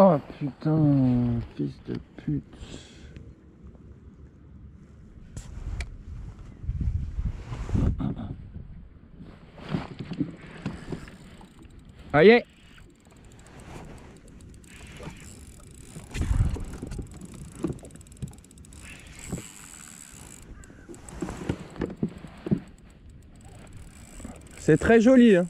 Oh putain, fils de pute. Aïe. C'est très joli, hein.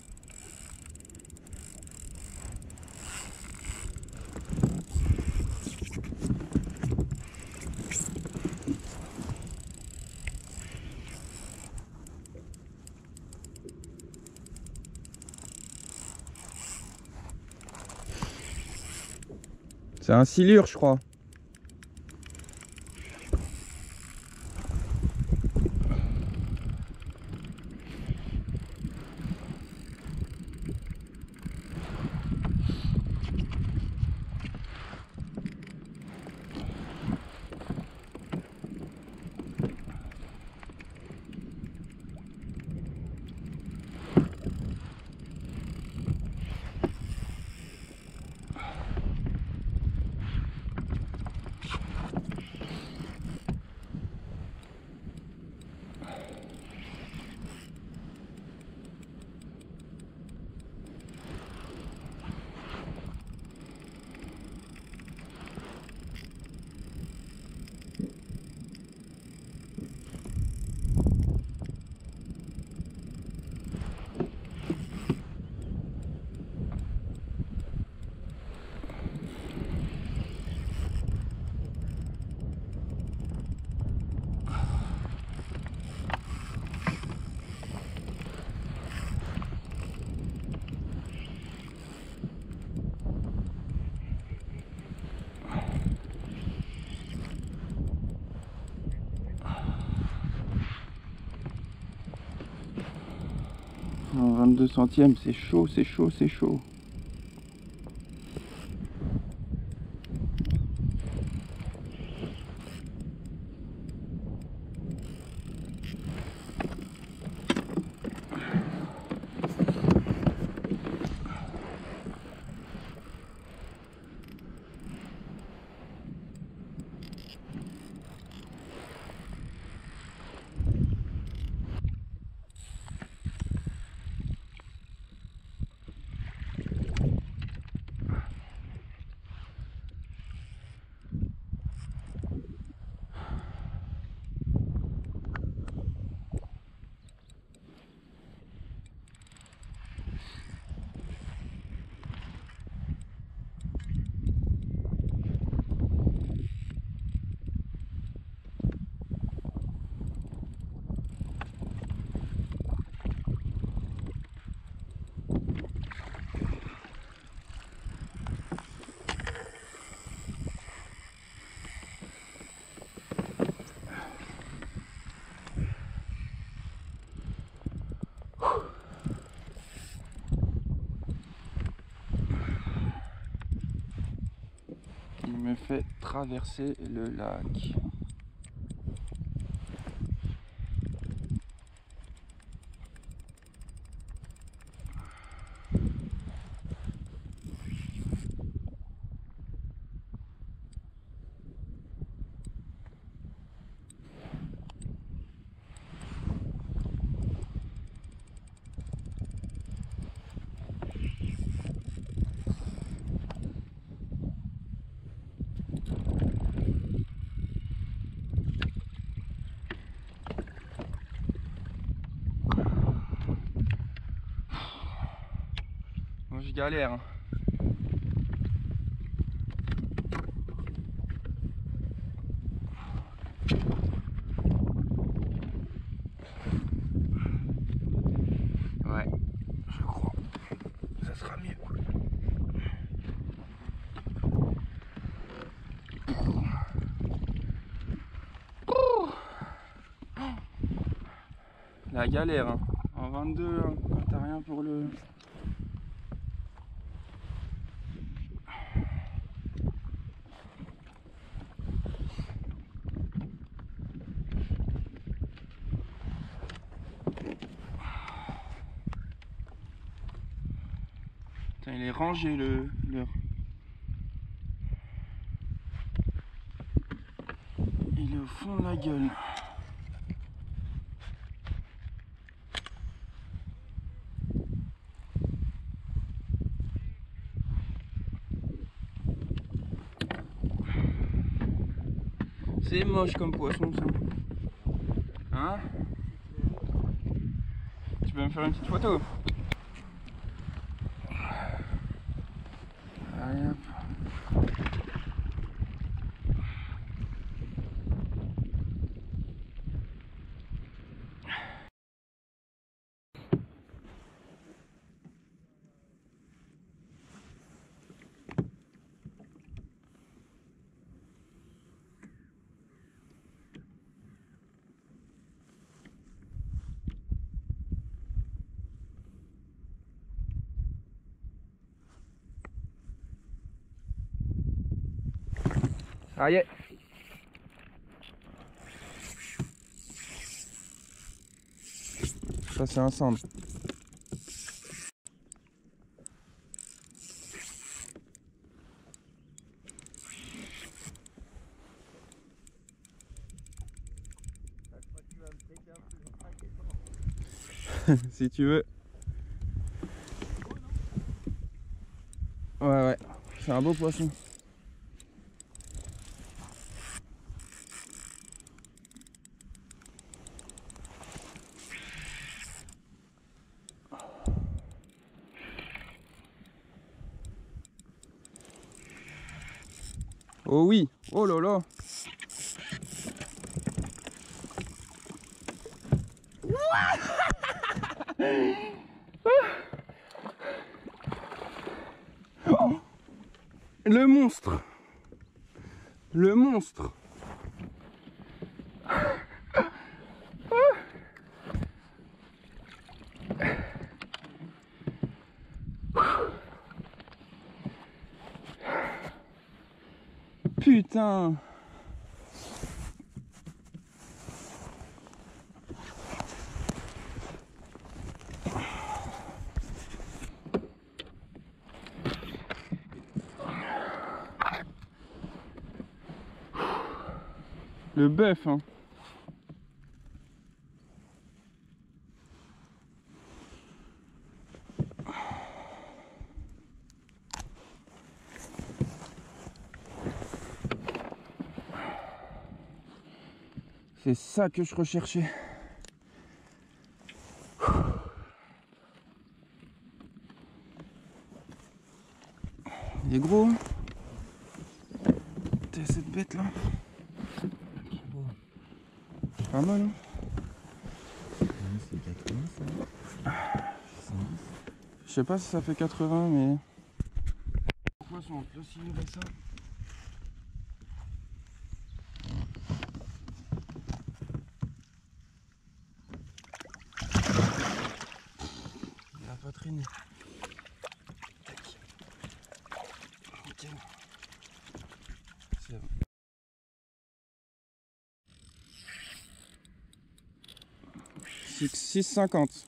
C'est un silure, je crois. En 22 centièmes, c'est chaud, c'est chaud, c'est chaud. Il me fait traverser le lac. Moi je galère, hein. Ouais, je crois. Ça sera mieux. La galère, hein. En 22, hein, quand t'as rien pour le... Putain, il est rangé le... Il est au fond de la gueule. C'est moche comme poisson ça. Hein? Tu peux me faire une petite photo? Allez hop. Ça y est. Ça c'est un cendre. Si tu veux. Ouais, c'est un beau poisson. Oh oui, oh là là. Oh, le monstre. Le monstre. Putain. Le bœuf, hein. C'est ça que je recherchais. Il est gros. T'es cette bête là. Pas mal, hein. C'est 80 ça. Je sais pas si ça fait 80, mais... Poisson, on peut aussi livrer ça. Il a pas traîné. Tac. Nickel. C'est bon. « 6,50 ».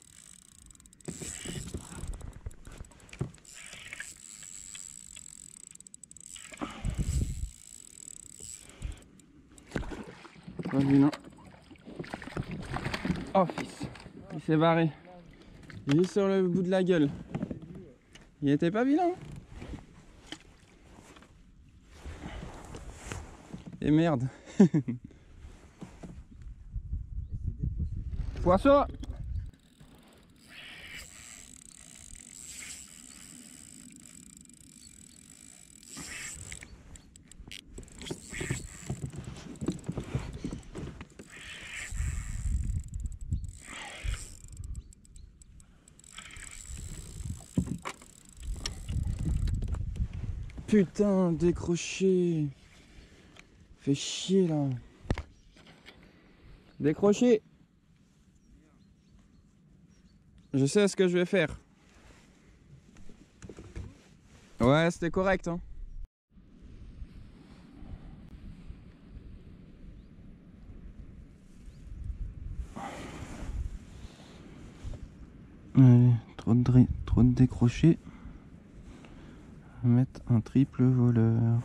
Pas vu, non. Oh fils, il s'est barré. Juste sur le bout de la gueule. Il était pas vilain. Et merde. Poisson. Putain, décroché. Fait chier là. Décroché. Je sais ce que je vais faire. Ouais, c'était correct, hein. Allez, trop de décroché. Mettre un triple voleur.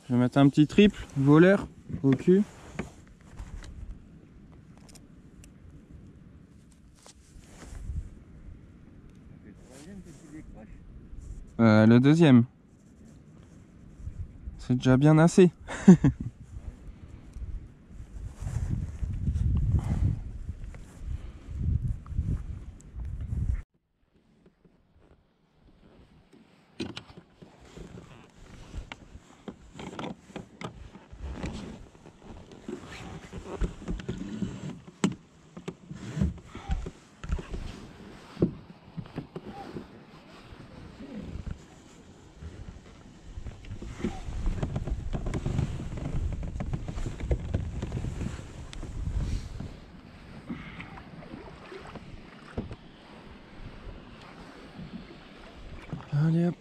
Je vais mettre un petit triple, voleur, au cul. Le deuxième. C'est déjà bien assez. Allez hop.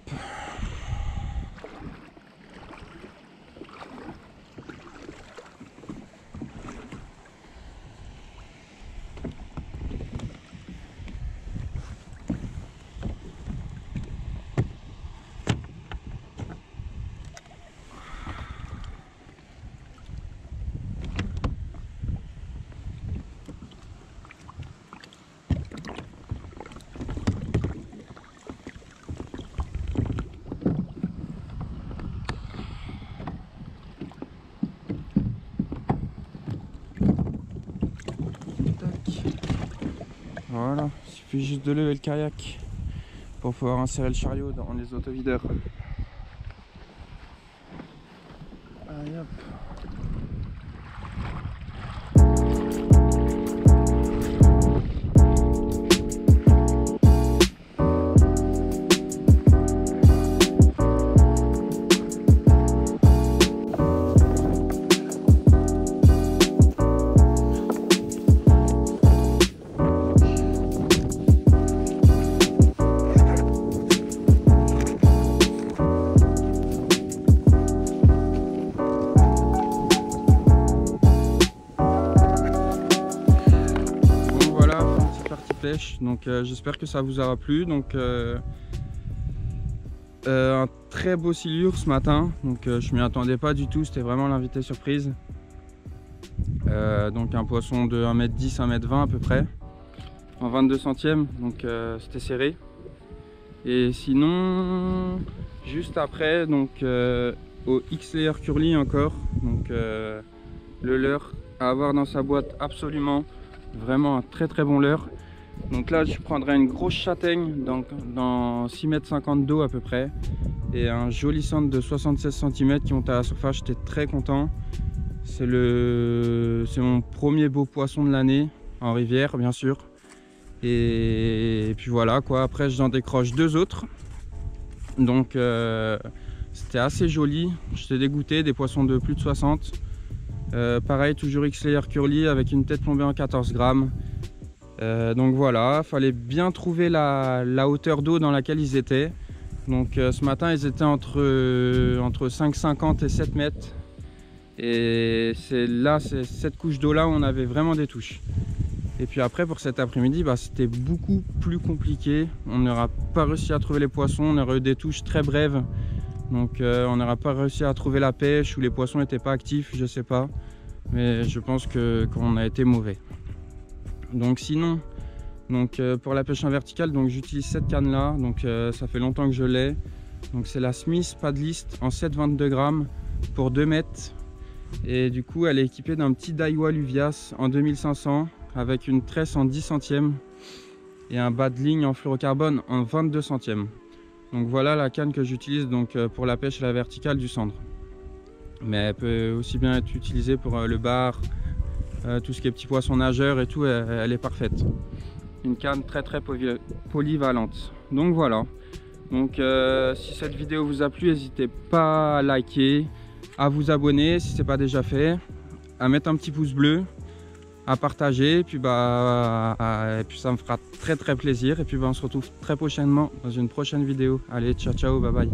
Voilà, il suffit juste de lever le kayak pour pouvoir insérer le chariot dans les autovideurs. Allez hop. Pêche, donc j'espère que ça vous aura plu. Donc un très beau silure ce matin, donc je m'y attendais pas du tout, c'était vraiment l'invité surprise. Donc un poisson de 1m10 1m20 à peu près en 22 centièmes, donc c'était serré. Et sinon juste après, donc au X-Layer Curly encore, donc le leurre à avoir dans sa boîte absolument, vraiment un très très bon leurre. Donc là je prendrai une grosse châtaigne dans 6,50 m d'eau à peu près, et un joli centre de 76 cm qui monte à la surface. J'étais très content. C'est mon premier beau poisson de l'année en rivière bien sûr. Et puis voilà quoi, après j'en décroche deux autres. Donc c'était assez joli, j'étais dégoûté, des poissons de plus de 60. Pareil, toujours X-Layer Curly avec une tête plombée en 14 grammes. Donc voilà, fallait bien trouver la hauteur d'eau dans laquelle ils étaient. Donc ce matin ils étaient entre 5,50 et 7 mètres. Et c'est cette couche d'eau là où on avait vraiment des touches. Et puis après pour cet après-midi, c'était beaucoup plus compliqué. On n'aura pas réussi à trouver les poissons, on aurait eu des touches très brèves. Donc on n'aura pas réussi à trouver la pêche, ou les poissons n'étaient pas actifs, je sais pas. Mais je pense qu'on a été mauvais. Donc sinon, pour la pêche en verticale, j'utilise cette canne là, ça fait longtemps que je l'ai. Donc c'est la Smith Paddlist en 7,22 grammes pour 2 mètres. Et du coup elle est équipée d'un petit Daiwa Luvias en 2500 avec une tresse en 10 centièmes et un bas de ligne en fluorocarbone en 22 centièmes. Donc voilà la canne que j'utilise pour la pêche à la verticale du cendre. Mais elle peut aussi bien être utilisée pour le bar, tout ce qui est petits poissons nageurs et tout, elle est parfaite. Une canne très polyvalente. Donc voilà. Donc si cette vidéo vous a plu, n'hésitez pas à liker, à vous abonner si ce n'est pas déjà fait, à mettre un petit pouce bleu, à partager, et puis et puis ça me fera très plaisir. Et puis on se retrouve très prochainement dans une prochaine vidéo. Allez, ciao bye bye.